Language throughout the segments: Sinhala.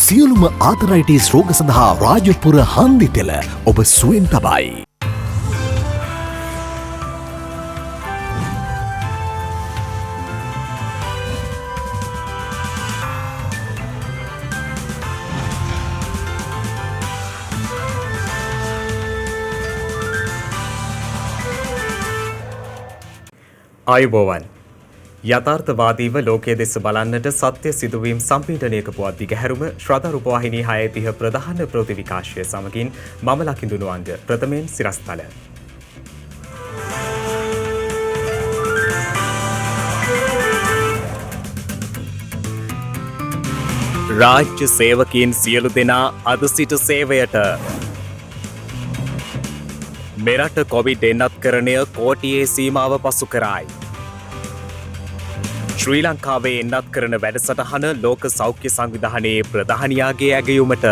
සියලුම ආතරයිටිස් රෝග සඳහා රාජපුර හන්දි තෙල ඔබ සුවෙන් තබයි. ආයුබෝවන් යථාර්ථවාදීව ලෝකයේ දෙස බලන්නට සත්‍ය සිදුවීම් සම්පීඩනයක පුවත් දිගහැරුම ශ්‍රද්ධා රූපවාහිනී 6:30 ප්‍රධාන ප්‍රතිවිකාශය සමගින් මම ලකිඳුණු අංග ප්‍රථමයෙන් සිරස්තල. රාජ්‍ය සේවකයන් සියලු දෙනා අද සිට සේවයට. මෙරට කොවිඩ් එන්නත්කරණය කෝටියේ සීමාව පසු කරයි. ශ්‍රී ලංකාවේ එන්නත් කරන වැඩසටහන ලෝක සෞඛ්‍ය සංවිධානයේ ප්‍රධානියාගේ ඇගයුමට.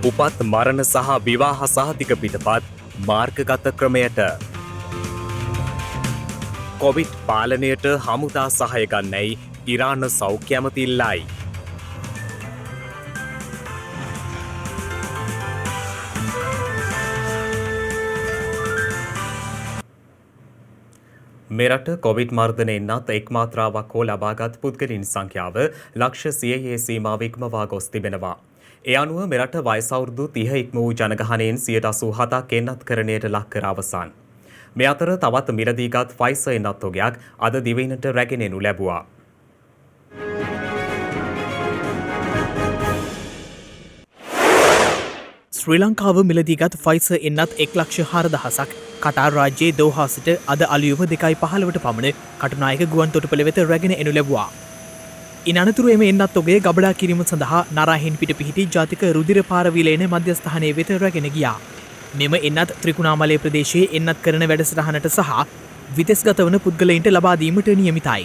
උපත් මරණ සහ විවාහ සහතික පිටපත් මාර්ගගත ක්‍රමයට. කොවිඩ් පාලනයට හමුදා සහය ගන්නයි ඉරාන සෞඛ්‍ය ඇමති ඉල්ලයි. මෙරට කොවිඩ් මර්ධන එන්නත් එක් මාත්‍රාවක් හෝ ලබාගත් පුද්ගලින් සංඛ්‍යාව ලක්ෂ 100 සීමාව ඉක්මවා ගොස් තිබෙනවා. ඒ අනුව මෙරට වයස අවුරුදු 30 ඉක්ම වූ ජනගහනයෙන් 87%ක් එන්නත්කරණයට ලක් කර අවසන්. මේ අතර තවත් මිලදීගත් ෆයිසර් එන්නත් තොගයක් අද දිවයිනට රැගෙන එනු ලැබුවා. ශ්‍රී ලංකාව මිලදීගත් ෆයිසර් එන්නත් 1,04,000ක් කටාර් රාජ්‍යයේ දෝහා සිට අද අලුයම 2:15ට පමණ කටුනායක ගුවන් තොටුපළ වෙත රැගෙන එනු ලැබුවා. ඉන් අනතුරු එම එන්නත් තොගය ගබඩා කිරීම සඳහා නරාහෙන් පිට පිහිටි ජාතික රුධිර පාරවීලයන මධ්‍යස්ථානය වෙත රැගෙන ගියා. මෙම එන්නත් ත්‍රිකුණාමලය ප්‍රදේශයේ එන්නත් කරන වැඩසටහනට සහ විදෙස්ගත වන පුද්ගලයින්ට ලබා දීමට නියමිතයි.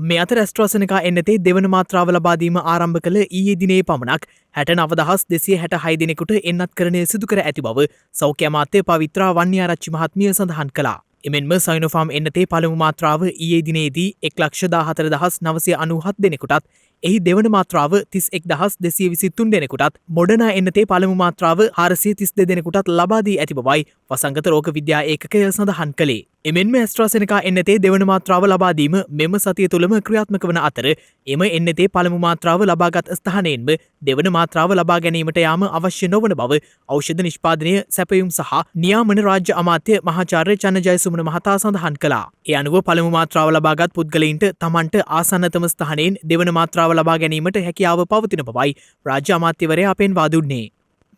මේ අතර ඇස්ට්‍රාසෙනකා එන්නතේ දෙවන මාත්‍රාව ලබා දීම ආරම්භ කළ ඊයේ දිනේ පමණක් 69,266 දෙනෙකුට එන්නත්කරණය සිදු කර ඇති බව සෞඛ්‍ය අමාත්‍ය පවිත්‍රා වන්‍යාරච්චි මහත්මිය සඳහන් කළා. එමෙන්ම සයිනෝෆාම් එන්නතේ පළමු මාත්‍රාව ඊයේ දිනේදී 1,14,997 දෙනෙකුටත් එහි දෙවන මාත්‍රාව 31,223 දෙනෙකුටත් මොඩර්නා එන්නතේ පළමු මාත්‍රාව 432 දෙනෙකුටත් ලබා දී ඇති බවයි වසංගත රෝග විද්‍යා ඒකකය සඳහන් කළේ. එමෙන්ම ඇස්ට්‍රාසෙනකා එන්නතේ දෙවන මාත්‍රාව ලබා දීම මෙම සතිය තුළම ක්‍රියාත්මක වන අතර එම එන්නතේ පළමු මාත්‍රාව ලබාගත් ස්ථානයෙන්ම දෙවන මාත්‍රාව ලබා ගැනීමට යාම අවශ්‍ය නොවන බව ඖෂධ නිෂ්පාදනය සැපයුම් සහ නියාමන රාජ්‍ය අමාත්‍ය මහාචාර්ය චන්නජයසුමන මහතා සඳහන් කළා. ඒ අනුව පළමු මාත්‍රාව ලබාගත් පුද්ගලයින්ට තමන්ට ආසන්නතම ස්ථානයෙන් දෙවන මාත්‍රාව ලබා ගැනීමට හැකියාව පවතින බවයි රාජ්‍ය අමාත්‍යවරයා පෙන්වා දුන්නේ.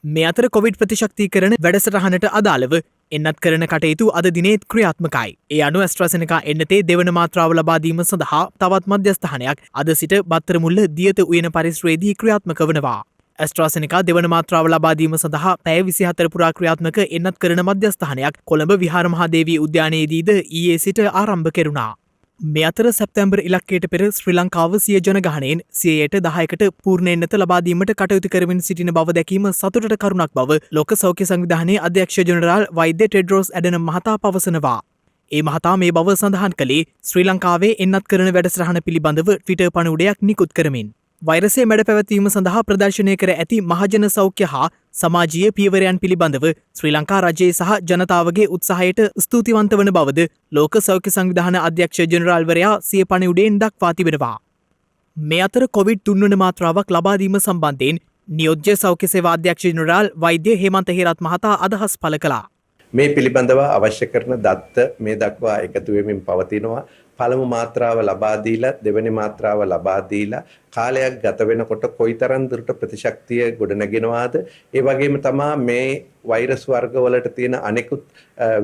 මේ අතර කොවිඩ් ප්‍රතිශක්තිකරණ වැඩසටහනට අදාළව එන්නත් කරන කටයුතු අද දිනේත් ක්‍රියාත්මකයි. ඒ අනුව ඇස්ට්‍රාසෙනකා එන්නතේ දෙවන මාත්‍රාව ලබා දීම සඳහා තවත් මධ්‍යස්ථානයක් අද සිට බත්තරමුල්ල දියත උයන පරිශ්‍රයේදී ක්‍රියාත්මක වනවා. ඇස්ට්‍රාසෙනකා දෙවන මාත්‍රාව ලබා දීම සඳහා පැය 24 පුරා ක්‍රියාත්මක එන්නත් කරන මධ්‍යස්ථානයක් කොළඹ විහාර මහාදේවී උද්‍යානයේදීද ඊයේ සිට ආරම්භ කෙරුණා. මේ අතර සැප්තැම්බර් ඉලක්කයට පෙර ශ්‍රී ලංකාව සිය ජනගහනයෙන් 10%ට පූර්ණ එන්නත ලබා දීමට කටයුතු කරමින් සිටින බව දැකීම සතුටට කරුණක් බව ලෝක සෞඛ්‍ය සංවිධානයේ අධ්‍යක්ෂ ජෙනරාල් වෛද්‍ය ටෙඩ්රෝස් ඇඩනම් මහතා පවසනවා. ඒ මහතා මේ බව සඳහන් කළේ ශ්‍රී ලංකාවේ එන්නත් කරන වැඩසටහන පිළිබඳව ට්විටර් පණිවුඩයක් නිකුත් කරමින්. වෛරසය මැඩ පැවැත්වීම සඳහා ප්‍රදර්ශනය කර ඇති මහජන සෞඛ්‍ය හා සමාජීය පියවරයන් පිළිබඳව ශ්‍රී ලංකා රජයේ සහ ජනතාවගේ උත්සාහයට ස්තුතිවන්ත වන බවද ලෝක සෞඛ්‍ය සංවිධාන අධ්‍යක්ෂ ජෙනරාල්වරයා සිය පණිවුඩයෙන් දක්වා තිබෙනවා. මේ අතර කොවිඩ් තුන්වන මාත්‍රාවක් ලබා දීම සම්බන්ධයෙන් නියෝජ්‍ය සෞඛ්‍ය සේවා අධ්‍යක්ෂ ජෙනරාල් වෛද්‍ය හේමන්ත හේරත් මහතා අදහස් පළ කළා. මේ පිළිබඳව අවශ්‍ය කරන දත්ත මේ දක්වා එකතු වෙමින් පවතිනවා. පළමු මාත්‍රාව ලබා දීලා දෙවෙනි මාත්‍රාව ලබා දීලා කාලයක් ගත වෙනකොට කොයිතරම් දුරට ප්‍රතිශක්තිය ගොඩනගෙනවාද ඒ වගේම තමයි මේ වෛරස් වර්ගවලට තියෙන අනෙකුත්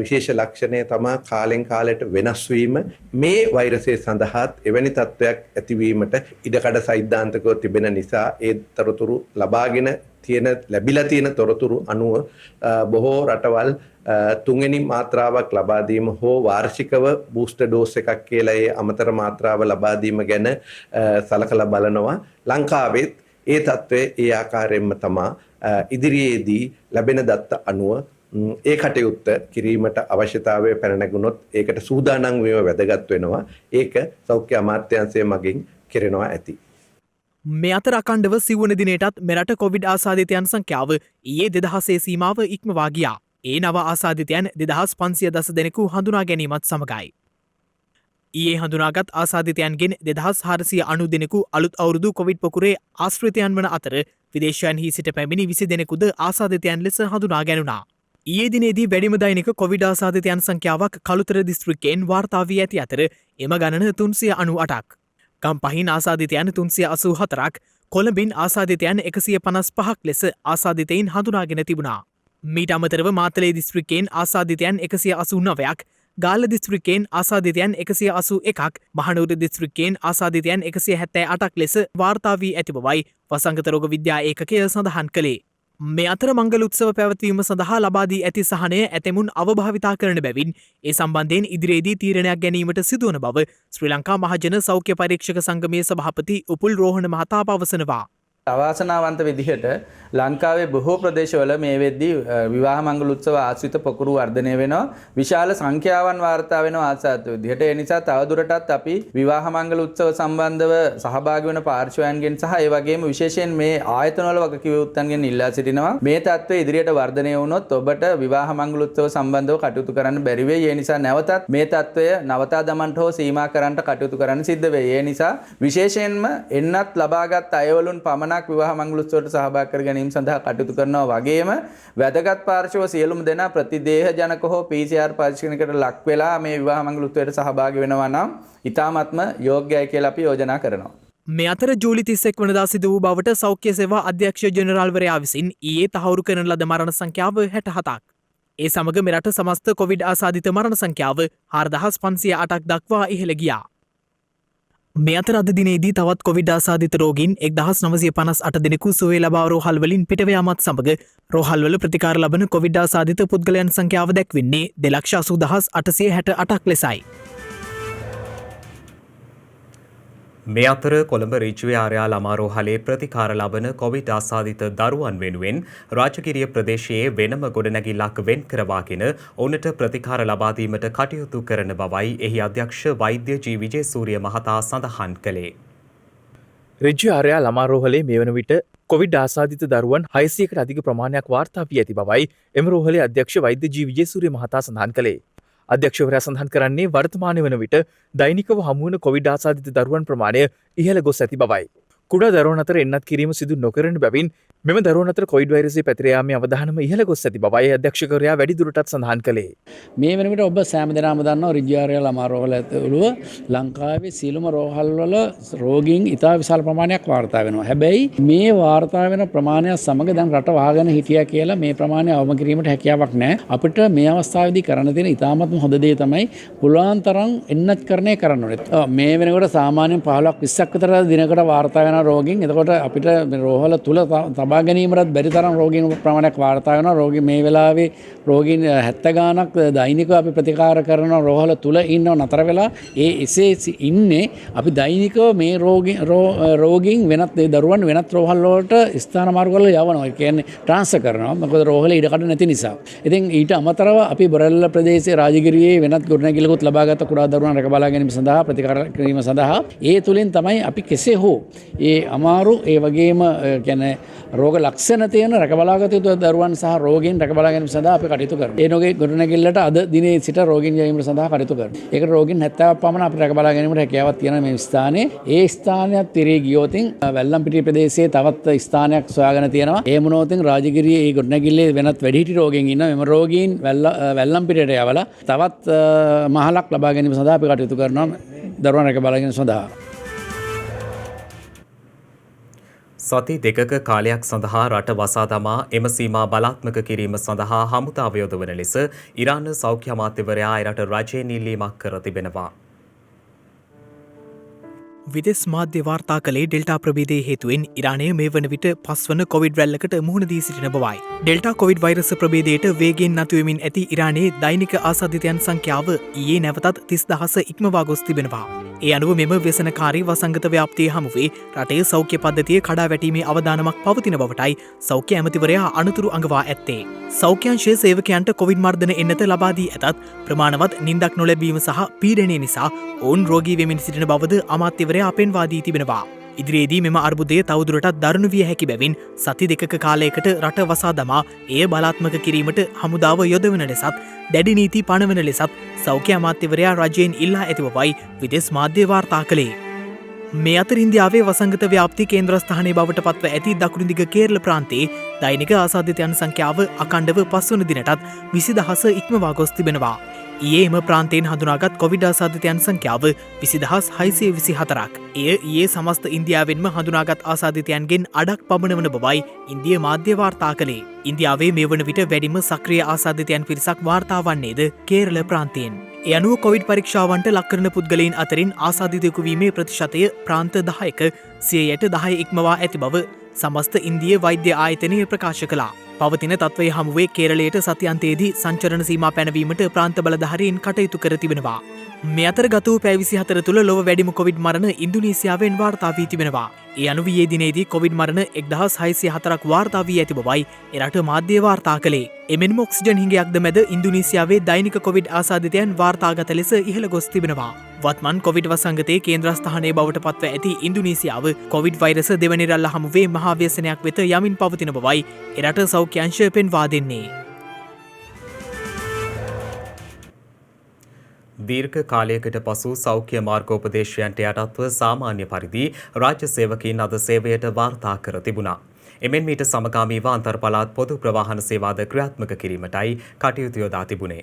විශේෂ ලක්ෂණය තමයි කාලෙන් කාලයට වෙනස් වීම මේ වෛරසය සඳහාත් එවැනි තත්ත්වයක් ඇතිවීමට ඉඩකඩ සෛද්ධාන්තිකව තිබෙන නිසා ඒ තොරතුරු ලැබිලා තියෙන තොරතුරු අනුව බොහෝ රටවල් තුන්වෙනි මාත්‍රාවක් ලබා දීම හෝ වාර්ෂිකව බූස්ටර් ඩෝස් එකක් කියලා ඒ අමතර මාත්‍රාව ලබා දීම ගැන සලකලා බලනවා. ලංකාවෙත් ඒ තත්ත්වය ඒ ආකාරයෙන්ම තමයි ඉදිරියේදී ලැබෙන දත්ත අනුව ඒ කටයුත්ත කිරීමට අවශ්‍යතාවය පැන නැගුණොත් ඒකට සූදානම් වීම වැදගත් වෙනවා. ඒක සෞඛ්‍ය අමාත්‍යාංශය මගින් කෙරෙනවා ඇති. මේ අතර අකණ්ඩව සිව්වන දිනයටත් මෙරට කොවිඩ් ආසාධිතයන් සංඛ්‍යාව ඊයේ 2000 සීමාව ඉක්මවා ගියා. ඒ නව ආසාධිතයන් 2510 දෙනෙකු හඳුනා ගැනීමත් සමගයි. ඊයේ හඳුනාගත් ආසාධිතයන්ගෙන් 2490 දෙනෙකු අලුත් අවුරුදු කොවිඩ් පොකුරේ ආශ්‍රිතයන් වන අතර විදේශයන්හි සිට පැමිණි 20 දෙනෙකුද ආසාධිතයන් ලෙස හඳුනා ගැනුණා. ඊයේ දිනේදී වැඩිම දෛනික කොවිඩ් ආසාධිතයන් සංඛ්‍යාවක් කළුතර දිස්ත්‍රික්කයෙන් වාර්තා වී ඇති අතර එම ගණන 398ක්. ගම්පහින් ආසාධිතයන් 384ක්, කොළඹින් ආසාධිතයන් 155ක් ලෙස ආසාධිතයින් හඳුනාගෙන තිබුණා. මීට අමතරව මාතලේ දිස්ත්‍රික්කයෙන් ආසාධිතයන් 189ක්, ගාල්ල දිස්ත්‍රික්කයෙන් ආසාධිතයන් 181ක්, මහනුවර දිස්ත්‍රික්කයෙන් ආසාධිතයන් 178ක් ලෙස වාර්තා වී ඇති බවයි වසංගත රෝග විද්‍යා ඒකකය සඳහන් කළේ. මේ අතර මංගල උත්සව පැවැත්වීම සඳහා ලබා දී ඇති සහනය ඇතැමුන් අවභාවිතා කරන බැවින් ඒ සම්බන්ධයෙන් ඉදිරියේදී තීරණයක් ගැනීමට සිදුවන බව ශ්‍රී ලංකා මහජන සෞඛ්‍ය පරීක්ෂක සංගමයේ සභාපති උපුල් රෝහණ මහතා පවසනවා. අවාසනාවන්ත විදිහට ලංකාවේ බොහෝ ප්‍රදේශවල මේ වෙද්දී විවාහ මංගල උත්සව ආශ්‍රිත පොකුරු වර්ධනය වෙනවා. විශාල සංඛ්‍යාවන් වාර්තා වෙනවා ආසාදිත විදිහට. ඒ නිසා තවදුරටත් අපි විවාහ මංගල උත්සව සම්බන්ධව සහභාගී වන පාර්ශවයන්ගෙන් සහ ඒ වගේම විශේෂයෙන් මේ ආයතනවල වගකීම්වන්ගෙන් ඉල්ලා සිටිනවා. මේ තත්ත්වය ඉදිරියට වර්ධනය වුණොත් ඔබට විවාහ මංගල උත්සව සම්බන්ධව කටයුතු කරන්න බැරි වෙයි. ඒ නිසා නැවතත් මේ තත්ත්වය නවතා දමන්නට හෝ සීමා කරන්නට කටයුතු කරන්න සිද්ධ වෙයි. ඒ නිසා විශේෂයෙන්ම එන්නත් ලබාගත් අයවලුන් පමණක් විවාහ මංගල උත්සවයට සහභාගී කර ගැනීම සඳහා කටයුතු කරනවා වගේම වැදගත් පාර්ශව සියලුම දෙනා ප්‍රතිදේහ ජනක හෝ PCR පරීක්ෂණයකට ලක් වෙලා මේ විවාහ මංගල උත්සවයට සහභාගී වෙනවා නම් ඉතාමත්ම යෝග්‍යයි කියලා අපි යෝජනා කරනවා. මේ අතර ජූලි 31 වනදා සිදු වූ බවට සෞඛ්‍ය සේවා අධ්‍යක්ෂ ජෙනරාල්වරයා විසින් ඊයේ තහවුරු කරන ලද මරණ සංඛ්‍යාව 67ක්. ඒ සමග මෙරට සමස්ත කොවිඩ් ආසාදිත මරණ සංඛ්‍යාව 4508ක් දක්වා ඉහළ ගියා. මේ අතර අද දිනේදී තවත් කොවිඩ් ආසාදිත රෝගීන් 1958 දෙනෙකු සුවය ලබා රෝහල් වලින් පිටව යාමත් සමග රෝහල් වල ප්‍රතිකාර ලබන කොවිඩ් ආසාදිත පුද්ගලයන් සංඛ්‍යාව දැක්වෙන්නේ 2,80,868ක් ලෙසයි. මේ අතර කොළඹ රිජ්වේ ආර්යා ළමා රෝහලේ ප්‍රතිකාර ලබන කොවිඩ් ආසාදිත දරුවන් වෙනුවෙන් රාජගිරිය ප්‍රදේශයේ වෙනම ගොඩනැගිල්ලක් වෙන් කරවාගෙන ඔවුන්ට ප්‍රතිකාර ලබා දීමට කටයුතු කරන බවයි එහි අධ්‍යක්ෂ වෛද්‍ය ජී විජේසූරිය මහතා සඳහන් කළේ. රිජ්වේ ආර්යා ළමා රෝහලේ මේ වන විට කොවිඩ් ආසාදිත දරුවන් 600කට අධික ප්‍රමාණයක් වාර්තා වී ඇති බවයි එම රෝහලේ අධ්‍යක්ෂ වෛද්‍ය ජී විජේසූරිය මහතා සඳහන් කළේ. අධ්‍යක්ෂවරයා සඳහන් කරන්නේ වර්තමානය වන විට දෛනිකව හමුවන කොවිඩ් ආසාදිත දරුවන් ප්‍රමාණය ඉහළ ගොස් ඇති බවයි. කුඩා දරුවන් අතර එන්නත් කිරීම සිදු නොකරන බැවින් මෙම දරුවන් අතර කොවිඩ් වෛරසය පැතිර යාමේ අවධානම ඉහළ ගොස් ඇති බවයි අධ්‍යක්ෂකවරයා වැඩිදුරටත් සඳහන් කළේ. මේ වෙන විට ඔබ සෑම දෙනාම දන්නවා රිජ්වේ ආර්යා ළමා රෝහල ඇතුළුව ලංකාවේ සියලුම රෝහල් වල රෝගීන් ඉතා විශාල ප්‍රමාණයක් වාර්තා වෙනවා. හැබැයි මේ වාර්තා වෙන ප්‍රමාණය සමග දැන් රට වහගෙන හිටියා කියලා මේ ප්‍රමාණය අවම කිරීමට හැකියාවක් නැහැ. අපිට මේ අවස්ථාවේදී කරන්න තියෙන ඉතාමත්ම හොඳ දේ තමයි පුළුවන් තරම් එන්නත්කරණය කරන්න ඕනේ. මේ වෙනකොට සාමාන්‍යයෙන් 15ක් 20ක් විතර දිනකට වාර්තා වෙන රෝගීන්. එතකොට අපිට රෝහල තුල තබා ගැනීමටත් බැරි තරම් රෝගීන් ප්‍රමාණයක් වාර්තා වෙනවා. රෝගී මේ වෙලාවේ රෝගීන් 70 ගාණක් දෛනිකව අපි ප්‍රතිකාර කරන රෝහල තුල ඉන්නව නතර වෙලා එසේ ඉන්නේ අපි දෛනිකව මේ රෝගීන් වෙනත් දරුවන් වෙනත් රෝහල් වලට ස්ථාන මාර්ග වල යවනවා. ඒ කියන්නේ ට්‍රාන්ස්ෆර් කරනවා. මොකද රෝහලේ ඉඩකඩ නැති නිසා. ඉතින් ඊට අමතරව අපි බොරැල්ල ප්‍රදේශයේ රාජගිරියේ වෙනත් ගොඩනැගිල්ලකුත් ලබාගත් කුඩා දරුවන් රැක බලා ගැනීම සඳහා ප්‍රතිකාර කිරීම සඳහා ඒ තුලින් තමයි අපි කෙසේ හෝ ඒ අමාරු ඒ වගේම කියන්නේ රෝග ලක්ෂණ තියෙන රැකබලාගත යුතු දරුවන් සහ රෝගීන් රැකබලා ගැනීම සඳහා අපි කටයුතු කරනවා. ඒ නොගේ ගොඩනැගිල්ලට අද දිනේ සිට රෝගීන් ගැනීම සඳහා කටයුතු කරනවා. ඒකට රෝගීන් 70ක් පමණ අපි රැකබලා ගැනීමට හැකියාවක් තියෙන මේ ස්ථානයේ ඒ ස්ථානයත් තිරේ ගියොතින් වැල්ලම්පිටිය ප්‍රදේශයේ තවත් ස්ථානයක් සොයාගෙන තියෙනවා. ඒ මොනෝතින් රාජගිරියේ ඒ ගොඩනැගිල්ලේ වෙනත් වැඩිහිටි රෝගීන් ඉන්නවා. මෙම රෝගීන් වැල්ලම්පිටියට යවලා තවත් මහලක් ලබා ගැනීම සඳහා අපි කටයුතු කරනවා. දරුවන් රැකබලා ගැනීම සඳහා සති දෙකක කාලයක් සඳහා රට වසා දමා එම සීමා බලාත්මක කිරීම සඳහා හමුදාව යොදවන ලෙස ඉරාන සෞඛ්‍ය අමාත්‍යවරයා එරට රජයෙන් ඉල්ලීමක් කර තිබෙනවා. විදෙස් මාධ්‍ය වාර්තා කළේ ඩෙල්ටා ප්‍රභේදය හේතුවෙන් ඉරානය මේ වන විට පස්වන කොවිඩ් රැල්ලකට මුහුණ දී සිටින බවයි. ඩෙල්ටා කොවිඩ් වෛරස ප්‍රභේදයට වේගෙන් නතුවෙමින් ඇති ඉරානයේ දෛනික ආසාදිතයන් සංඛ්‍යාව ඊයේ නැවතත් 30,000 ඉක්මවා ගොස් තිබෙනවා. ඒ අනුව මෙම ව්‍යසනකාරී වසංගත ව්‍යාප්තිය හමුවේ රටේ සෞඛ්‍ය පද්ධතිය කඩා වැටීමේ අවදානමක් පවතින බවටයි සෞඛ්‍ය ඇමතිවරයා අනතුරු අඟවා ඇත්තේ. සෞඛ්‍යංශයේ සේවකයන්ට කොවිඩ් මර්ධන එන්නත ලබා දී ඇතත් ප්‍රමාණවත් නින්දක් නොලැබීම සහ පීඩනය නිසා ඔවුන් රෝගී වෙමින් සිටින බවද අමාත්‍යවරයා පෙන්වා දී තිබෙනවා. ඉදිරියේදී මෙම අර්බුදය තවදුරටත් දරුණු විය හැකි බැවින් සති දෙකක කාලයකට රට වසා දමා එය බලාත්මක කිරීමට හමුදාව යොදවන ලෙසත් දැඩි නීති පනවන ලෙසත් සෞඛ්‍ය අමාත්‍යවරයා රජයෙන් ඉල්ලා ඇති බවයි විදෙස් මාධ්‍ය වාර්තා කළේ. මේ අතර ඉන්දියාවේ වසංගත ව්‍යාප්ති කේන්ද්‍රස්ථානයේ බවට පත්ව ඇති දකුණුදිග කේරළ ප්‍රාන්තයේ දෛනික ආසාදිතයන් සංඛ්‍යාව අකණ්ඩව 5 වන දිනටත් 20000 ඉක්මවා ගොස් තිබෙනවා. ඊයේ එම ප්‍රාන්තයෙන් හඳුනාගත් කොවිඩ් ආසාදිතයන් සංඛ්‍යාව 20624ක්. එය ඊයේ සමස්ත ඉන්දියාවෙන්ම හඳුනාගත් ආසාදිතයන්ගෙන් අඩක් පමණ වන බවයි ඉන්දිය මාධ්‍ය වාර්තා කළේ. ඉන්දියාවේ මේ වන විට වැඩිම සක්‍රිය ආසාදිතයන් පිරිසක් වාර්තා වන්නේද කේරළ ප්‍රාන්තයෙන්. ඒ අනුව කොවිඩ් පරීක්ෂාවන්ට ලක්කරන පුද්ගලයන් අතරින් ආසාදිතයෙකු වීමේ ප්‍රතිශතය ප්‍රාන්ත 10ක 10% ඉක්මවා ඇති බව සමස්ත ඉන්දිය වෛද්‍ය ආයතනය ප්‍රකාශ කළා. පවතින තත්වය හමුවේ කේරළයට සතියන්තයේදී සංචරණ සීමා පැනවීමට ප්‍රාන්ත බලධාරීන් කටයුතු කර තිබෙනවා. මේ අතර ගත වූ පැය 24 තුළ ලොව වැඩිම කොවිඩ් මරණ ඉන්දුනීසියාවෙන් වාර්තා වී තිබෙනවා. ඒ අනුව ඊයේ දිනේදී කොවිඩ් මරණ 1604ක් වාර්තා වී ඇති බවයි එරට මාධ්‍ය වාර්තා කළේ. එමෙන්ම ඔක්සිජන් හිඟයක්ද මැද ඉන්දුනීසියාවේ දෛනික කොවිඩ් ආසාදිතයන් වාර්තාගත ලෙස ඉහළ ගොස් තිබෙනවා. වත්මන් කොවිඩ් වසංගතයේ කේන්ද්‍රස්ථානයේ බවට පත්ව ඇති ඉන්දුනීසියාව කොවිඩ් වෛරස දෙවැනි රැල්ල හමුවේ මහා ව්‍යසනයක් වෙත යමින් පවතින බවයි එරට සෞඛ්‍ය අංශය පෙන්වා දෙන්නේ. දීර්ඝ කාලයකට පසු සෞඛ්‍ය මාර්ගෝපදේශයන්ට යටත්ව සාමාන්‍ය පරිදි රාජ්‍ය සේවකයින් අද සේවයට වාර්තා කර තිබුණා. එමෙන් මීට සමගාමීව අන්තර් පළාත් පොදු ප්‍රවාහන සේවාද ක්‍රියාත්මක කිරීමටයි කටයුතු යොදා තිබුණේ.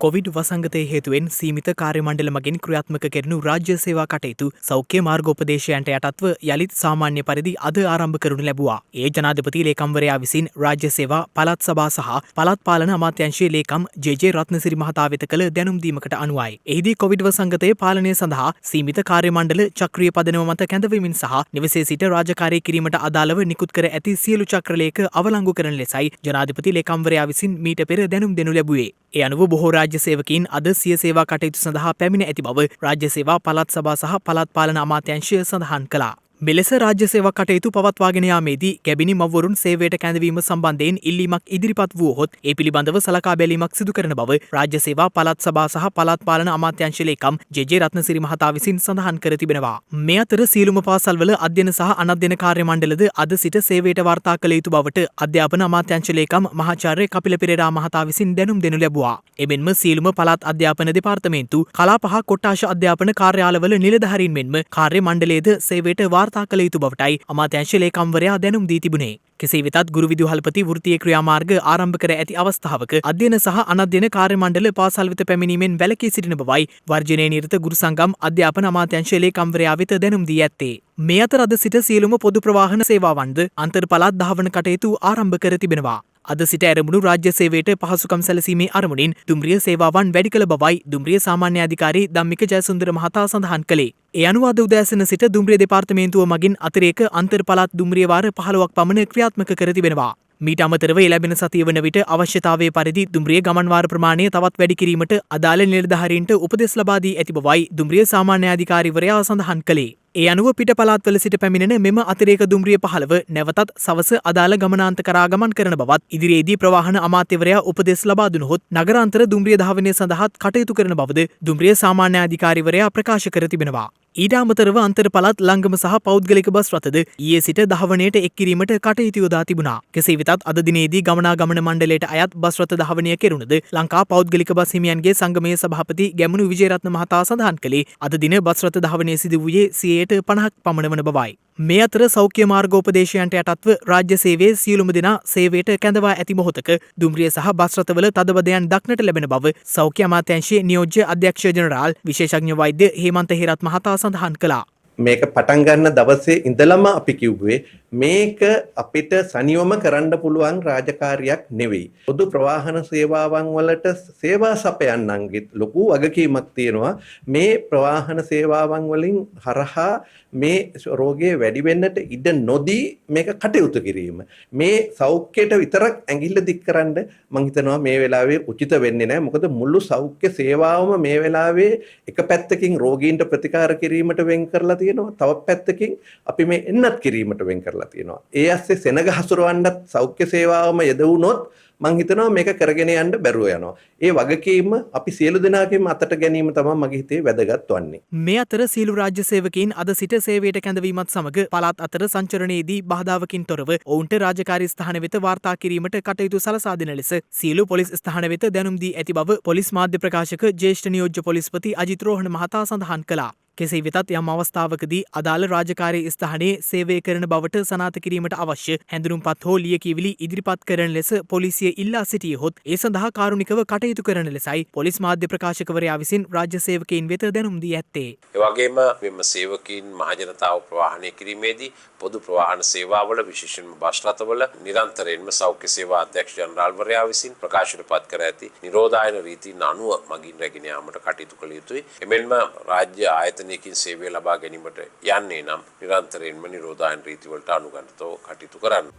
කොවිඩ් වසංගතය හේතුවෙන් සීමිත කාර්ය මණ්ඩල මගින් ක්‍රියාත්මක කෙරෙනු රාජ්‍ය සේවා කටයුතු සෞඛ්‍ය මාර්ගෝපදේශයන්ට යටත්ව යළිත් සාමාන්‍ය පරිදි අද ආරම්භ කරනු ලැබුවා. ඒ ජනාධිපති ලේකම්වරයා විසින් රාජ්‍ය සේවා පළාත් සභා සහ පළාත් පාලන අමාත්‍යාංශයේ ලේකම් ජේ.ජේ. රත්නසිරි මහතා වෙත කළ දැනුම් දීමකට අනුවයි. එහිදී කොවිඩ් වසංගතයේ පාලනය සඳහා සීමිත කාර්ය මණ්ඩල චක්‍රීය පදනම මත කැඳවීමෙන් සහ නිවසේ සිට රාජකාරී කිරීමට අදාළව නිකුත් කර ඇති සියලු චක්‍රලේඛ අවලංගු කරන ලෙසයි ජනාධිපති ලේකම්වරයා විසින් මීට පෙර දැනුම් දෙනු ලැබුවේ. ඒ අනුව බොහෝ රාජ්‍ය සේවකීන් අද සිය සේවා කටයුතු සඳහා පැමිණ ඇති බව රාජ්‍ය සේවා පළාත් සභා සහ පළාත් පාලන අමාත්‍යාංශය සඳහන් කළා. මෙලෙස රාජ්‍ය සේවා කටයුතු පවත්වාගෙන යාමේදී කැබිනි මව්වරුන් සේවයට කැඳවීම සම්බන්ධයෙන් ඉල්ලීමක් ඉදිරිපත් වුවහොත් ඒ පිළිබඳව සලකා බැලීමක් සිදු කරන බව රාජ්‍ය සේවා පළාත් සභා සහ පළාත් පාලන අමාත්‍යාංශ ලේකම් ජේ.ජේ. රත්නසිරි මහතා විසින් සඳහන් කර තිබෙනවා. මේ අතර සියලුම පාසල්වල අධ්‍යයන සහ අනධ්‍යයන කාර්ය මණ්ඩලද අද සිට සේවයට වාර්තා කළ යුතු බවට අධ්‍යාපන අමාත්‍යාංශ ලේකම් මහාචාර්ය කපිල පෙරේරා මහතා විසින් දැනුම් දෙනු ලැබුවා. එමෙන්ම සියලුම පළාත් අධ්‍යාපන දෙපාර්තමේන්තු කලා පහ කොට්ටාශ අධ්‍යාපන කාර්යාලවල නිලධාරීන් මෙන්ම කාර්ය මණ්ඩලයේද සේවයට වාර්තා කළ යුතු බවටයි අමාත්‍යාංශ ලේකම්වරයා දැනුම් දී තිබුණේ. කෙසේ වෙතත් ගුරු විදුහල්පති වෘත්තීය ක්‍රියාමාර්ග ආරම්භ කර ඇති අවස්ථාවක අධ්‍යයන සහ අනධ්‍යයන කාර්ය මණ්ඩල පාසල් වෙත පැමිණීමෙන් වැළකී සිටින බවයි වර්ජනයේ නිරත ගුරු සංගම් අධ්‍යාපන අමාත්‍යාංශ ලේකම්වරයා වෙත දැනුම් දී ඇත්තේ. මේ අතර අද සිට සියලුම පොදු ප්‍රවාහන සේවාවන්ද අන්තර් පළාත් ධාවන කටයුතු ආරම්භ කර තිබෙනවා. අද සිට ඇරඹුණු රාජ්‍ය සේවයට පහසුකම් සැලසීමේ අරමුණින් දුම්රිය සේවාවන් වැඩි කළ බවයි දුම්රිය සාමාන්‍ය අධිකාරී ධම්මික ජයසුන්දර මහතා සඳහන් කළේ. ඒ අනුව අද උදෑසන සිට දුම්රිය දෙපාර්තමේන්තුව මගින් අතිරේක අන්තර් පළාත් දුම්රිය වාර 15ක් පමණ ක්‍රියාත්මක කර තිබෙනවා. මීට අමතරව ලැබෙන සතිය වන විට අවශ්‍යතාවයේ පරිදි දුම්රිය ගමන් වාර ප්‍රමාණය තවත් වැඩි කිරීමට අදාළ නිලධාරීන්ට උපදෙස් ලබා දී ඇති බවයි දුම්රිය සාමාන්‍ය අධිකාරීවරයා සඳහන් කළේ. ඒ අනුව පිට පළාත්වල සිට පැමිණෙන මෙම අතිරේක දුම්රිය 15 නැවතත් සවස අදාළ ගමනාන්ත කරා ගමන් කරන බවත් ඉදිරියේදී ප්‍රවාහන අමාත්‍යවරයා උපදෙස් ලබා දුනහොත් නගරාන්තර දුම්රිය ධාවනය සඳහාත් කටයුතු කරන බවද දුම්රිය සාමාන්‍ය අධිකාරීවරයා ප්‍රකාශ කර තිබෙනවා. ඊට අමතරව අන්තර් පළාත් ලංගම සහ පෞද්ගලික බස් රථද ඊයේ සිට ධාවනයට එක් කිරීමට කටයුතු යොදා තිබුණා. කෙසේ වෙතත් අද දිනේදී ගමනාගමන මණ්ඩලයට අයත් බස් රථ ධාවනය කෙරුණද ලංකා පෞද්ගලික බස් හිමියන්ගේ සංගමයේ සභාපති ගැමුණු විජේරත්න මහතා සඳහන් කළේ අද දින බස් රථ ධාවනය සිදු වූයේ 50ක් පමණ වන බවයි. මේ අතර සෞඛ්‍ය මාර්ගෝපදේශයන්ට යටත්ව රාජ්‍ය සේවයේ සියලුම දෙනා සේවයට කැඳවා ඇති මොහොතක දුම්රිය සහ බස් රථවල තදබදයන් දක්නට ලැබෙන බව සෞඛ්‍ය අමාත්‍යාංශයේ නියෝජ්‍ය අධ්‍යක්ෂ ජෙනරාල් විශේෂඥ වෛද්‍ය හේමන්ත හේරත් මහතා සඳහන් කළා. මේක පටන් ගන්න දවසේ ඉඳලම අපි කිව්වේ මේක අපිට සනියොම කරන්න පුළුවන් රාජකාරියක් නෙවෙයි. පොදු ප්‍රවාහන සේවාවන් වලට සේවා සපයන්නන්ගෙත් ලොකු වගකීමක් තියෙනවා. මේ ප්‍රවාහන සේවාවන් වලින් හරහා මේ රෝගය වැඩි වෙන්නට ඉඩ නොදී මේක කටයුතු කිරීම. මේ සෞඛ්‍යයට විතරක් ඇඟිල්ල දික් කරන්න මම හිතනවා මේ වෙලාවේ උචිත වෙන්නේ නැහැ. මොකද මුළු සෞඛ්‍ය සේවාවම මේ වෙලාවේ එක පැත්තකින් රෝගීන්ට ප්‍රතිකාර කිරීමට වෙන් කරලා තියෙනවා. තව පැත්තකින් අපි මේ එන්නත් කිරීමට වෙන් කරලා කරලා තියෙනවා. ඒ ඇස්සේ සෙනග හසුරවන්නත් සෞඛ්‍ය සේවාවම යෙදුණොත් මං හිතනවා මේක කරගෙන යන්න බැරුව යනවා. ඒ වගකීම අපි සියලු දෙනාගේම අතට ගැනීම තමයි මගේ හිතේ වැදගත් වන්නේ. මේ අතර සියලු රාජ්‍ය සේවකයින් අද සිට සේවයට කැඳවීමත් සමග පළාත් අතර සංචරණයේදී බාධාවකින් තොරව ඔවුන්ට රාජකාරී ස්ථාන වෙත වාර්තා කිරීමට කටයුතු සලසා දෙන ලෙස සියලු පොලිස් ස්ථාන වෙත දැනුම් දී ඇති බව පොලිස් මාධ්‍ය ප්‍රකාශක ජ්‍යෙෂ්ඨ නියෝජ්‍ය පොලිස්පති අජිත් රෝහණ මහතා සඳහන් කළා. කෙසේ වෙතත් යම් අවස්ථාවකදී අදාළ රාජකාරී ස්ථානයේ සේවය කරන බවට සනාථ කිරීමට අවශ්‍ය හැඳුනුම්පත් හෝ ලියකියවිලි ඉදිරිපත් කරන ලෙස පොලිසිය ඉල්ලා සිටියහොත් ඒ සඳහා කාරුණිකව කටයුතු කරන ලෙසයි පොලිස් මාධ්‍ය ප්‍රකාශකවරයා විසින් රාජ්‍ය සේවකයින් වෙත දැනුම් දී ඇත්තේ. ඒ වගේම මෙම සේවකීන් මහජනතාව ප්‍රවාහනය කිරීමේදී පොදු ප්‍රවාහන සේවාවල විශේෂයෙන්ම බස් රථවල නිරන්තරයෙන්ම සෞඛ්‍ය සේවා අධ්‍යක්ෂ ජනරාල්වරයා විසින් ප්‍රකාශනපත් කර ඇති නිරෝධායන රීතීන් අනුව මගින් රැගෙන යාමට කටයුතු කළ යුතුයි. එමෙන්ම රාජ්‍ය ආයතනයකින් සේවය ලබා ගැනීමට යන්නේ නම් නිරන්තරයෙන්ම නිරෝධායන රීතිවලට අනුගතව කටයුතු කරන්න.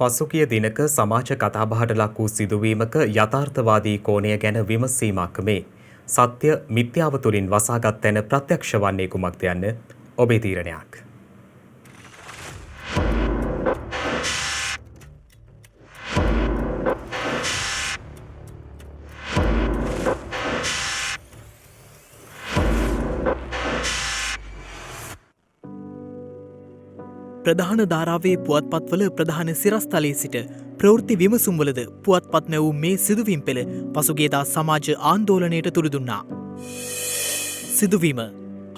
පසුගිය දිනක සමාජ කතාබහට ලක් වූ සිදුවීමක යථාර්ථවාදී කෝණය ගැන විමසීමක් මේ සත්‍ය මිත්‍යාව තුළින් වසාගත් තැන ප්‍රත්‍යක්ෂ වන්නේ කුමක්ද යන්න ඔබේ තීරණයක්. ප්‍රධාන ධාරාවේ පුවත්පත්වල ප්‍රධාන සිරස්තලයේ සිට ප්‍රවෘත්ති විමසුම්වලද පුවත්පත් නැවූ මේ සිදුවීම් පෙළ පසුගියදා සමාජ ආන්දෝලනයට තුඩු දුන්නා. සිදුවීම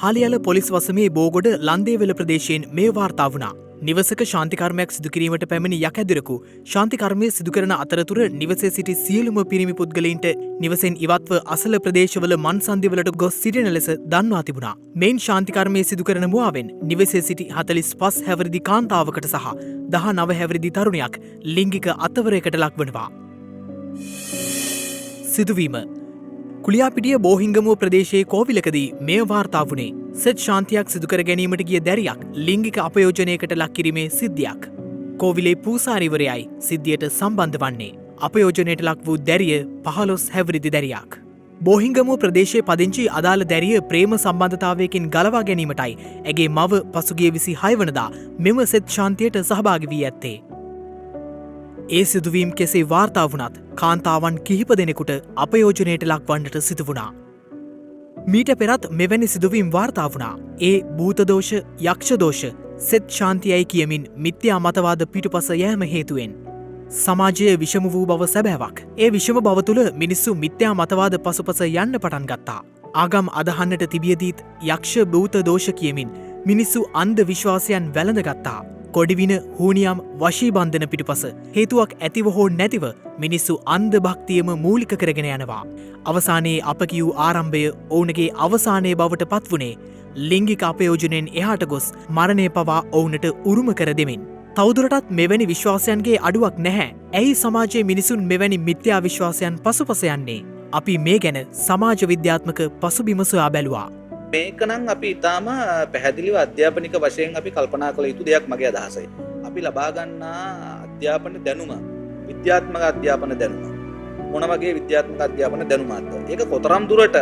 හාලියල පොලිස් වසමේ බෝගොඩ ලන්දේවල ප්‍රදේශයෙන් මේ වාර්තා වුණා. නිවසක ශාන්තිකර්මයක් සිදු කිරීමට පැමිණි යකැදුරකු ශාන්තිකර්මය සිදු කරන අතරතුර නිවසේ සිටි සියලුම පිරිමි පුද්ගලයින්ට නිවසෙන් ඉවත්ව අසල ප්‍රදේශවල මන්සන්දිවලට ගොස් සිටින ලෙස දන්වා තිබුණා. මෙයින් ශාන්තිකර්මය සිදු කරන මුවාවෙන් නිවසේ සිටි 45 හැවිරිදි කාන්තාවකට සහ 19 හැවිරිදි තරුණයක් ලිංගික අතවරයකට ලක්වනවා. සිදුවීම කුලියාපිටිය බෝහිංගමුව ප්‍රදේශයේ කෝවිලකදී මේ වාර්තා වුණේ සෙත් ශාන්තියක් සිදුකර ගැනීමට ගිය දැරියක් ලිංගික අපයෝජනයකට ලක්කිරීමේ සිද්ධියක්. කෝවිලේ පූසාරිවරයයි සිද්ධියට සම්බන්ධ වන්නේ. අපයෝජනයට ලක් වූ දැරිය 15 හැවිරිදි දැරියක්. බෝහිංගමුව ප්‍රදේශයේ පදිංචි අදාළ දැරිය ප්‍රේම සම්බන්ධතාවයකින් ගලවා ගැනීමටයි ඇගේ මව පසුගිය 26 වනදා මෙම සෙත් ශාන්තියට සහභාගී වී ඇත්තේ. ඒ සිදුවීම් කෙසේ වාර්තා වුණත් කාන්තාවන් කිහිප දෙනෙකුට අපයෝජනයට ලක්වන්නට සිදු වුණා. මීට පෙරත් මෙවැනි සිදුවීම් වාර්තා වුණා. ඒ භූතදෝෂ යක්ෂදෝෂ සෙත් ශාන්තියයි කියමින් මිත්‍යා මතවාද පිටුපස යෑම හේතුවෙන්. සමාජයේ විෂම වූ බව සැබෑවක්. ඒ විෂම බව තුළ මිනිස්සු මිත්‍යා මතවාද පසුපස යන්න පටන් ගත්තා. ආගම් අදහන්නට තිබියදීත් යක්ෂ භූත දෝෂ කියමින් මිනිස්සු අන්ධ විශ්වාසයන් වැළඳගත්තා. කොඩිවින හූනියම් වශීබන්ධන පිටුපස හේතුවක් ඇතිව හෝ නැතිව මිනිස්සු අන්ධ භක්තියම මූලික කරගෙන යනවා. අවසානයේ අප කියූ ආරම්භය ඔවුනගේ අවසානයේ බවට පත්වුණේ ලිංගික අපයෝජනයෙන් එහාට ගොස් මරණය පවා ඔවුනට උරුම කර දෙමින්. තවදුරටත් මෙවැනි විශ්වාසයන්ගේ අඩුවක් නැහැ. ඇයි සමාජයේ මිනිසුන් මෙවැනි මිත්‍යා විශ්වාසයන් පසුපස යන්නේ? අපි මේ ගැන සමාජ විද්‍යාත්මක පසුබිම සොයා බැලුවා. මේකනම් අපි ඉතාම පැහැදිලිව අධ්‍යාපනික වශයෙන් අපි කල්පනා කළ යුතු දෙයක් මගේ අදහසයි. අපි ලබා ගන්නා අධ්‍යාපන දැනුම විද්‍යාත්මක අධ්‍යාපන දැනුම මොන වගේ විද්‍යාත්මක අධ්‍යාපන දැනුමක්ද? ඒක කොතරම් දුරට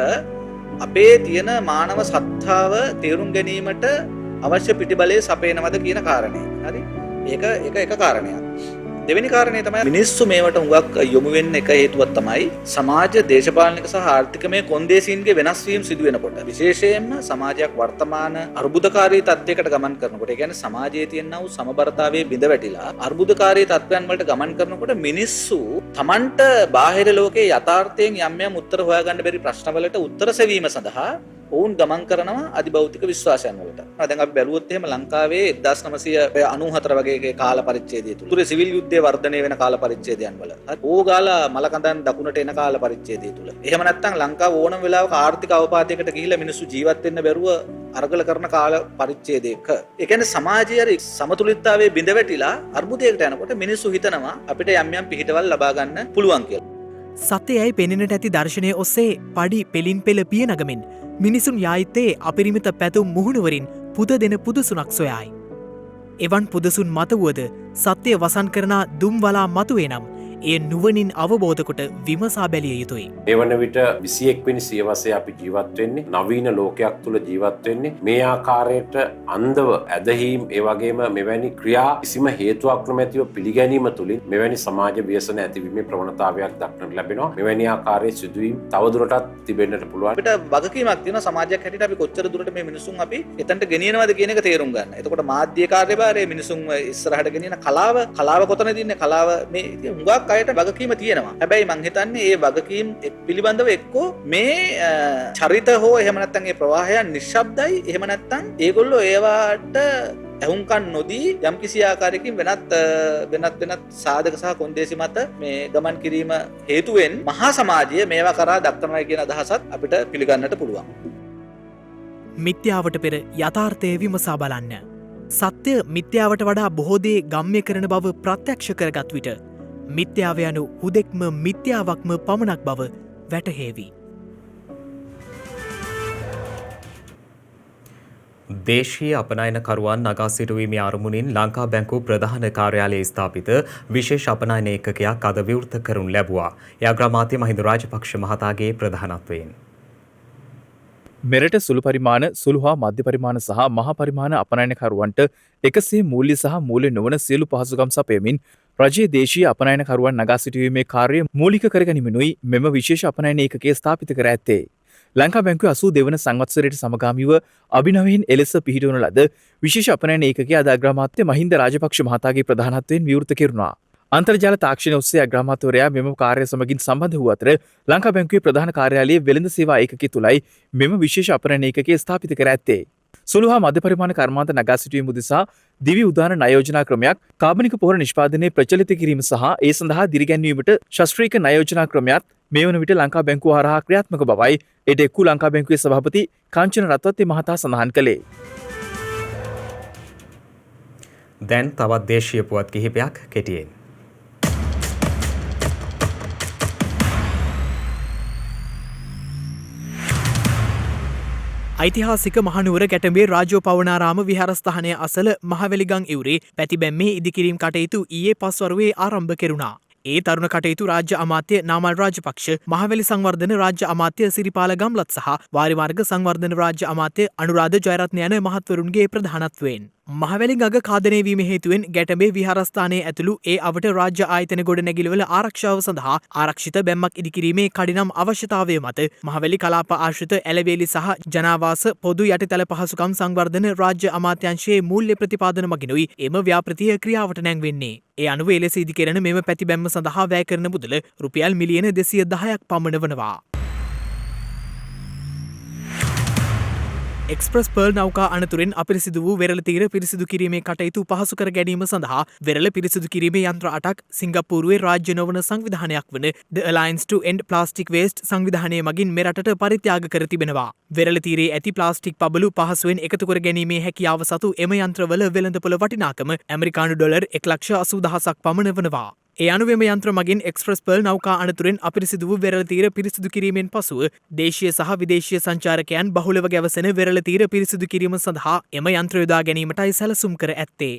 අපේ තියෙන මානව සත්තාව තේරුම් ගැනීමට අවශ්‍ය පිටිබලය සපයනවද කියන කාරණය. හරි? ඒක එක කාරණයක්. දෙවෙනි කාරණය තමයි මිනිස්සු මේවට හුඟක් යොමු වෙන්න එක හේතුවක් තමයි සමාජ දේශපාලනික සහ ආර්ථිකමය කොන්දේසීන්ගේ වෙනස් වීම සිදු වෙනකොට විශේෂයෙන්ම සමාජයක් වර්තමාන අර්බුදකාරී තත්යකට ගමන් කරනකොට ඒ කියන්නේ සමාජයේ තියෙනා වූ සමබරතාවයේ බිඳ වැටිලා අර්බුදකාරී තත්ත්වයන් වලට ගමන් කරනකොට මිනිස්සු Tamanට බාහිර ලෝකයේ යථාර්ථයෙන් යම් යම් උත්තර හොයාගන්න බැරි ප්‍රශ්නවලට උත්තර සෙවීම සඳහා ඔවුන් ගමන් කරනවා අධිභෞතික විශ්වාසයන් වලට. දැන් අපි බැලුවොත් එහෙම ලංකාවේ 1994 වගේ කාල පරිච්ඡේදය තුල උතුරේ සිවිල් යුද්ධය වර්ධනය වෙන කාල පරිච්ඡේදයන් වල. ඕගාලා මලකඳන් දකුණට එන කාල පරිච්ඡේදය තුල. එහෙම නැත්නම් ලංකාව ඕනම වෙලාවක ආර්ථික අවපාතයකට ගිහිල්ලා මිනිස්සු ජීවත් වෙන්න බැරුව අරගල කරන කාල පරිච්ඡේදයක. ඒ කියන්නේ සමාජයේ සමතුලිතතාවයේ බිඳ වැටිලා අර්බුදයකට යනකොට මිනිස්සු හිතනවා අපිට යම් යම් පිහිටවල් ලබා ගන්න පුළුවන් කියලා. සත්‍යයයි පෙනෙනට ඇති දර්ශනය ඔස්සේ පඩි පෙලින් පෙළ පියනගමින් මිනිසුන් යායිත්තේ අපිරිමිත පැතුම් මුහුණුවරින් පුද දෙන පුදසුනක් සොයායි. එවන් පුදසුන් මතවුවද සත්‍යය වසන් කරනා දුම්වලා මතුවේ නම් එය නුවණින් අවබෝධ කොට විමසා බැලිය යුතුයි. මේ වන විට 21 වෙනි සියවසේ අපි ජීවත් වෙන්නේ නවීන ලෝකයක් තුල ජීවත් වෙන්නේ මේ ආකාරයට අන්ධව ඇදහිීම් ඒ වගේම මෙවැනි ක්‍රියා කිසිම හේතුවක් නොමැතිව පිළිගැනීම තුළින් මෙවැනි සමාජ ව්‍යසන ඇතිවීමේ ප්‍රවණතාවයක් දක්නට ලැබෙනවා. මෙවැනි ආකාරයේ සිදුවීම් තවදුරටත් තිබෙන්නට පුළුවන්. අපිට වගකීමක් තියෙනවා සමාජයක් හැටියට අපි කොච්චර දුරට මේ මිනිසුන් අපි එතනට ගෙනියනවද කියන එක තේරුම් ගන්න. එතකොට මාධ්‍ය කාර්යභාරය මිනිසුන් ඉස්සරහට ගෙනියන කලාව කොතනද ඉන්නේ? කලාව මේ හුඟක් අයට වගකීම තියෙනවා. හැබැයි මං හිතන්නේ මේ වගකීම් පිළිබඳව එක්කෝ මේ චරිත හෝ එහෙම නැත්නම් මේ ප්‍රවාහයන් නිශ්ශබ්දයි. එහෙම නැත්නම් ඒගොල්ලෝ ඒවට ඇහුම්කන් නොදී යම්කිසි ආකාරයකින් වෙනත් සාධක සහ කොන්දේසි මත මේ ගමන් කිරීම හේතුවෙන් මහා සමාජය මේවා කරා දක්වනවා කියන අදහසත් අපිට පිළිගන්නට පුළුවන්. මිත්‍යාවට පෙර යථාර්ථය විමසා බලන්න. සත්‍ය මිත්‍යාවට වඩා බොහෝ දේ ගම්ම්‍ය කරන බව ප්‍රත්‍යක්ෂ කරගත් විට මිත්‍යාව යනු හුදෙක්ම මිත්‍යාවක්ම පමණක් බව වැටහේවි. දේශීය අපනයනකරුවන් නගා සිටුවීමේ අරමුණින් ලංකා බැංකුව ප්‍රධාන කාර්යාලයේ ස්ථාපිත විශේෂ අපනයන ඒකකයක් අද විවෘත කරනු ලැබුවා. ඒ අග්‍රාමාත්‍ය මහින්ද රාජපක්ෂ මහතාගේ ප්‍රධානත්වයෙන්. මෙරට සුළු පරිමාණ සුළු හා මධ්‍ය පරිමාණ සහ මහා පරිමාණ අපනයනකරුවන්ට එකසේ මූල්‍ය සහ මූල්‍ය නොවන සියලු පහසුකම් සපයමින් රජයේ දේශීය අපනයනකරුවන් නගා සිටුවීමේ කාර්යය මූලික කරගනිමිනුයි මෙම විශේෂ අපනයන ඒකකය ස්ථාපිත කර ඇත්තේ. ලංකා බැංකුවේ 82 වන සංවත්සරයට සමගාමීව අභිනවයෙන් එලෙස පිහිටවන ලද විශේෂ අපනයන ඒකකයේ අද අග්‍රාමාත්‍ය මහින්ද රාජපක්ෂ මහතාගේ ප්‍රධානත්වයෙන් විවෘත කෙරුණා. අන්තර්ජාල තාක්ෂණය ඔස්සේ අග්‍රාමාත්‍යවරයා මෙම කාර්ය සමගින් සම්බන්ධ වූ අතර ලංකා බැංකුවේ ප්‍රධාන කාර්යාලයේ වෙළඳ සේවා ඒකකය තුලයි මෙම විශේෂ අපනයන ඒකකය ස්ථාපිත කර ඇත්තේ. සුළු හා මධ්‍ය පරිමාණ කර්මාන්ත නගා සිටුවීම උදෙසා දිවි උදාන ණය යෝජනා ක්‍රමයක් කාබනික පොහොර නිෂ්පාදනයේ ප්‍රචලිත කිරීම සහ ඒ සඳහා දිරිගැන්වීමට ශාස්ත්‍රීය ණය යෝජනා ක්‍රමයක් මේ වන විට ලංකා බැංකුව හරහා ක්‍රියාත්මක බවයි එඩෙක්කු ලංකා බැංකුවේ සභාපති කාංචන රත්වත්ති මහතා සඳහන් කළේ. දැන් තවත් දේශීය පුවත් කිහිපයක් කෙටියෙන්. ඓතිහාසික මහනුවර ගැටඹේ රාජෝපවනාරාම විහාරස්ථානය අසල මහවැලිගං ඉවුරේ පැතිබැම්මේ ඉදිකිරීම් කටයුතු ඊයේ පස්වරුවේ ආරම්භ කෙරුණා. ඒ තරුණ කටයුතු රාජ්‍ය අමාත්‍ය නාමල් රාජපක්ෂ, මහවැලි සංවර්ධන රාජ්‍ය අමාත්‍ය සිරිපාල ගම්ලත් සහ වාරිමාර්ග සංවර්ධන රාජ්‍ය අමාත්‍ය අනුරාධ ජයරත්න යන මහත්වරුන්ගේ ප්‍රධානත්වයෙන් මහවැලි ගඟ කාදනය වීම හේතුවෙන් ගැටඹේ විහාරස්ථානයේ ඇතුළු ඒ අවට රාජ්‍ය ආයතන ගොඩනැගිලිවල ආරක්ෂාව සඳහා ආරක්ෂිත බැම්මක් ඉදිකිරීමේ කඩිනම් අවශ්‍යතාවය මත මහවැලි කලාප ආශ්‍රිත ඇලවේලි සහ ජනාවාස පොදු යටිතල පහසුකම් සංවර්ධන රාජ්‍ය අමාත්‍යංශයේ මූල්‍ය ප්‍රතිපාදන මගිනුයි එම ව්‍යාපෘතිය ක්‍රියාවට නැංවෙන්නේ. ඒ අනුව එලෙස ඉදිකරන මෙම පැතිබැම්ම සඳහා වැය කරන මුදල රුපියල් මිලියන 210ක් පමණ වනවා. එක්ස්ප්‍රස් පර්ල් නෞකා අනතුරෙන් අපිරිසිදු වූ වෙරළ තීර පිරිසිදු කිරීමේ කටයුතු පහසු කර ගැනීම සඳහා වෙරළ පිරිසිදු කිරීමේ යන්ත්‍ර 8ක් සිංගප්පූරුවේ රාජ්‍ය නොවන සංවිධානයක් වන The Alliance to End Plastic Waste සංවිධානය මගින් මෙරටට පරිත්‍යාග කර තිබෙනවා. වෙරළ තීරයේ ඇති ප්ලාස්ටික් පබළු පහසුවෙන් එකතු කර ගැනීමේ හැකියාව සතු එම යන්ත්‍රවල වෙළඳපොළ වටිනාකම ඇමරිකානු ඩොලර් 1,80,000ක් පමණ වනවා. ඒ අනුවම යන්ත්‍ර මගින් එක්ස්ප්‍රස් පර්ල් නෞකා අනතුරෙන් අපිරිසිදු වූ වෙරළ තීර පිරිසිදු කිරීමෙන් පසුව දේශීය සහ විදේශීය සංචාරකයන් බහුලව ගැවසෙන වෙරළ තීර පිරිසිදු කිරීම සඳහා එම යන්ත්‍ර යොදා ගැනීමටයි සැලසුම් කර ඇත්තේ.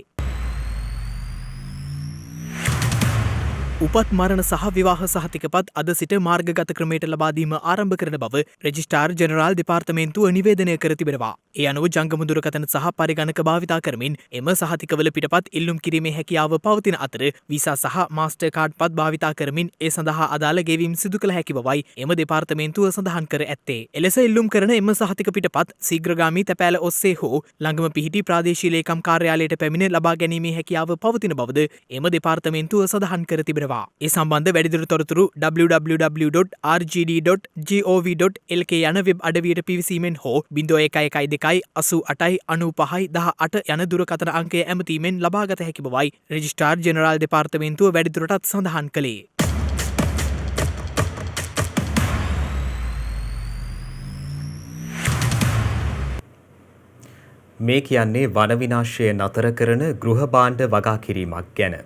උපත් මරණ සහ විවාහ සහතිකපත් අද සිට මාර්ගගත ක්‍රමයට ලබා දීම ආරම්භ කරන බව රෙජිස්ට්‍රාර් ජෙනරාල් දෙපාර්තමේන්තුව නිවේදනය කර තිබෙනවා. ඒ අනුව ජංගම දුරකථන සහ පරිගණක භාවිතා කරමින් එම සහතිකවල පිටපත් ඉල්ලුම් කිරීමේ හැකියාව පවතින අතර වීසා සහ මාස්ටර් කාඩ් පත් භාවිතා කරමින් ඒ සඳහා අදාළ ගෙවීම් සිදු කළ හැකි බවයි එම දෙපාර්තමේන්තුව සඳහන් කර ඇත්තේ. එලෙස ඉල්ලුම් කරන එම සහතික පිටපත් ශීඝ්‍රගාමී තැපෑල ඔස්සේ හෝ ළඟම පිහිටි ප්‍රාදේශීය ලේකම් කාර්යාලයට පැමිණ ලබා ගැනීමේ හැකියාව පවතින බවද එම දෙපාර්තමේන්තුව සඳහන් කර තිබෙනවා. ඒ සම්බන්ධ වැඩිදුර තොරතුරු www.rgd.gov.lk යන වෙබ් අඩවියට පිවිසීමෙන් හෝ 0112889518 යන දුරකථන අංකය ඇමතීමෙන් ලබාගත හැකි බවයි රෙජිස්ට්‍රාර් ජෙනරාල් දෙපාර්තමේන්තුව වැඩිදුරටත් සඳහන් කළේ. මේ කියන්නේ වන විනාශය නතර කරන ගෘහ භාණ්ඩ වගා කිරීමක් ගැන.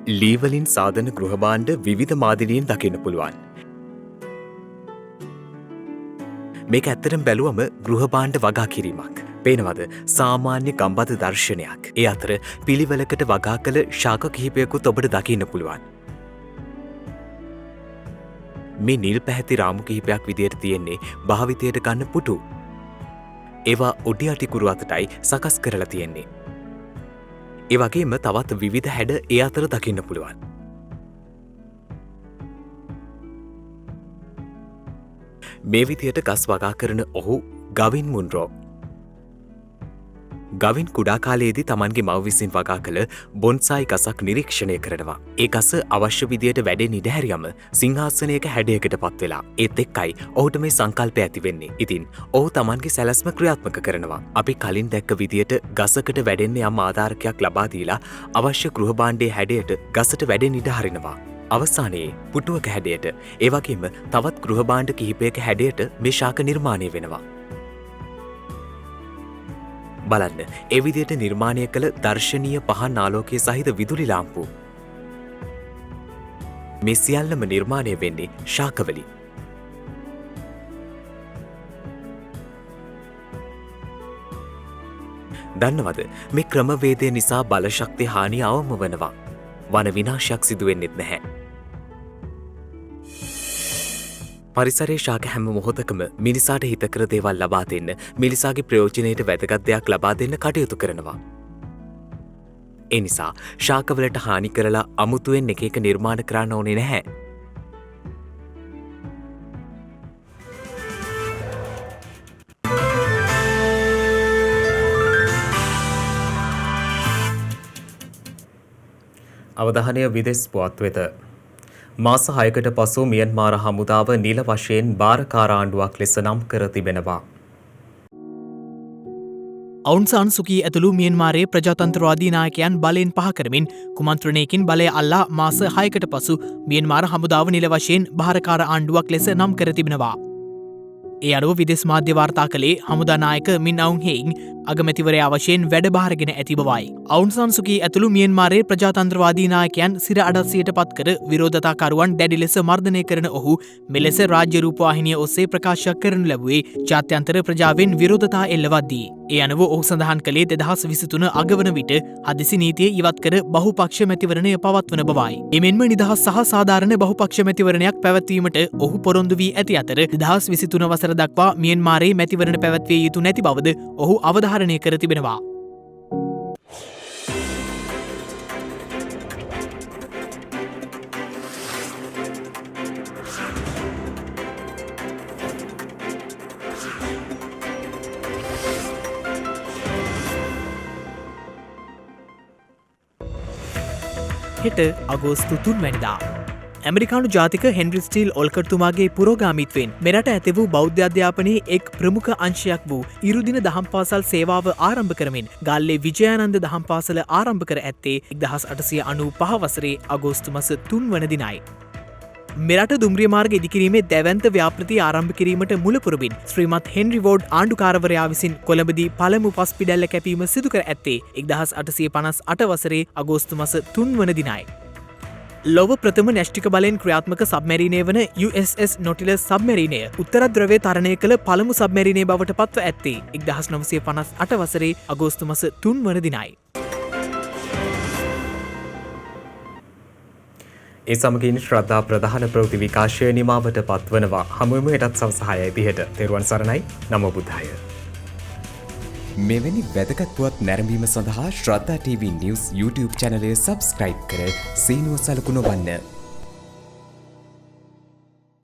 ලීවලින් සාධන ගෘහ භාණ්ඩ විවිධ මාදිලියෙන් දකින්න පුළුවන්. මේක ඇත්තටම බැලුවම ගෘහ භාණ්ඩ වගා කිරීමක්. පේනවද සාමාන්‍ය ගම්බද දර්ශනයක්. ඒ අතර පිළිවෙලකට වගා කළ ශාක කිහිපයකුත් ඔබට දකින්න පුළුවන්. මේ නිල් පැහැති රාමු කිහිපයක් විදියට තියෙන්නේ භාවිතයට ගන්න පුටු. ඒවා උඩි අටිකුරු අතටයි සකස් කරලා තියෙන්නේ. ඒ වගේම තවත් විවිධ හැඩ ඒ අතර දකින්න පුළුවන්. මේ විදියට ගස් වගා කරන ඔහු ගවින් මුන්රෝ. ගවින් කුඩා කාලයේදී තමන්ගේ මව විසින් වගා කළ බොන්සායි ගසක් නිරීක්ෂණය කරනවා. ඒ ගස අවශ්‍ය විදියට වැඩෙන් ඉඩහැරියම සිංහාසනයක හැඩයකට පත් වෙලා. ඒත් එක්කයි ඔහුට මේ සංකල්පය ඇති වෙන්නේ. ඉතින් ඔහු තමන්ගේ සැලැස්ම ක්‍රියාත්මක කරනවා. අපි කලින් දැක්ක විදියට ගසකට වැඩෙන්න යම් ආධාරකයක් ලබා දීලා අවශ්‍ය ගෘහ භාණ්ඩයේ හැඩයට ගසට වැඩෙන් ඉඩ හරිනවා. අවසානයේ පුටුවක හැඩයට ඒ වගේම තවත් ගෘහ භාණ්ඩ කිහිපයක හැඩයට මේ ශාක නිර්මාණය වෙනවා. බලන්න ඒ විදියට නිර්මාණය කළ දර්ශනීය පහන් ආලෝකයේ සහිත විදුලි ලාම්පු. මේ සියල්ලම නිර්මාණය වෙන්නේ ශාකවලින්. දන්නවද මේ ක්‍රමවේදය නිසා බලශක්ති හානිය අවම වනවා. වන විනාශයක් සිදුවෙන්නෙත් නැහැ. පරිසරයේ ශාක හැම මොහොතකම මිනිසාට හිතකර දේවල් ලබා දෙන්න මිනිසාගේ ප්‍රයෝජනයට වැදගත් දෙයක් ලබා දෙන්න කටයුතු කරනවා. ඒ නිසා ශාකවලට හානි කරලා අමුතුවෙන් එක එක නිර්මාණ කරන්න ඕනේ නැහැ. අවධානය විදෙස් පුවත් වෙත. මාස 6කට පසු මියන්මාර හමුදාව නිල වශයෙන් භාරකාර ආණ්ඩුවක් ලෙස නම් කර තිබෙනවා. අවුන් සාන් සුකී ඇතුළු මියන්මාරයේ ප්‍රජාතන්ත්‍රවාදී නායකයන් බලයෙන් පහ කරමින් කුමන්ත්‍රණයකින් බලය අල්ලා මාස 6කට පසු මියන්මාර හමුදාව නිල වශයෙන් භාරකාර ආණ්ඩුවක් ලෙස නම් කර තිබෙනවා. ඒ අනුව විදෙස් මාධ්‍ය වාර්තා කළේ හමුදා නායක මින් අවුන් හෙයින් අගමැතිවරයා වශයෙන් වැඩභාරගෙන ඇති බවයි. අවුන් සාන් සුකී ඇතුළු මියන්මාරයේ ප්‍රජාතන්ත්‍රවාදී නායකයන් සිර අඩස්සියට පත් කර විරෝධතාකරුවන් දැඩි ලෙස මර්ධනය කරන ඔහු මෙලෙස රාජ්‍ය රූපවාහිනිය ඔස්සේ ප්‍රකාශයක් කරනු ලැබුවේ ජාත්‍යන්තර ප්‍රජාවෙන් විරෝධතා එල්ලවද්දී. ඒ අනුව ඔහු සඳහන් කළේ 2023 අගවන විට හදිසි නීතිය ඉවත් කර බහුපක්ෂ මැතිවරණය පවත්වන බවයි. එමෙන්ම නිදහස් සහ සාධාරණ බහුපක්ෂ මැතිවරණයක් පැවැත්වීමට ඔහු පොරොන්දු වී ඇති අතර 2023 වසර දක්වා මියන්මාරයේ මැතිවරණ පැවැත්විය යුතු නැති බවද ඔහු අවධාරණය කර තිබෙනවා. හෙට අගෝස්තු 3 වැනිදා ඇමරිකානු ජාතික හෙන්රි ස්ටීල් ඔල්කර්තුමාගේ පුරෝගාමීත්වෙන් මෙරට ඇති වූ බෞද්ධ අධ්‍යාපනයේ එක් ප්‍රමුඛ අංශයක් වූ ඉරුදින දහම් පාසල් සේවාව ආරම්භ කරමින් ගල්ලේ විජයානන්ද දහම් පාසල ආරම්භ කර ඇත්තේ 1895 වසරේ අගෝස්තු මස 3 වන දිනයි. මෙරට දුම්රිය මාර්ග ඉදිකිරීමේ දැවැන්ත ව්‍යාපෘති ආරම්භ කිරීමට මුලපුරමින් ශ්‍රීමත් හෙන්රි වෝඩ් ආණ්ඩුකාරවරයා විසින් කොළඹදී පළමු පස් පිඩැල්ල කැපීම සිදු කර ඇත්තේ 1858 වසරේ අගෝස්තු මස 3 වන දිනයි. ලොව ප්‍රථම න්‍යෂ්ටික බලෙන් ක්‍රියාත්මක සබ්මැරීනය වන USS නොටිලස් සබ්මැරීනය උත්තරද්‍රවය තරණය කළ පළමු සබ්මැරීනය බවට පත්ව ඇත්තේ 1958 වසරේ අගෝස්තු මස 3 වන දිනයි. ඒ සමගින් ශ්‍රද්ධා ප්‍රධාන ප්‍රවෘත්ති විකාශය නිමාවට පත්වනවා. හමුවෙමු හෙටත් සවස 6:30ට. තෙරුවන් සරණයි. නමෝ බුද්ධාය. මෙවැනි වැදගත් පුවත් නැරඹීම සඳහා ශ්‍රද්ධා TV News YouTube channel එක subscribe කර සීනුව සලකුණ වන්න.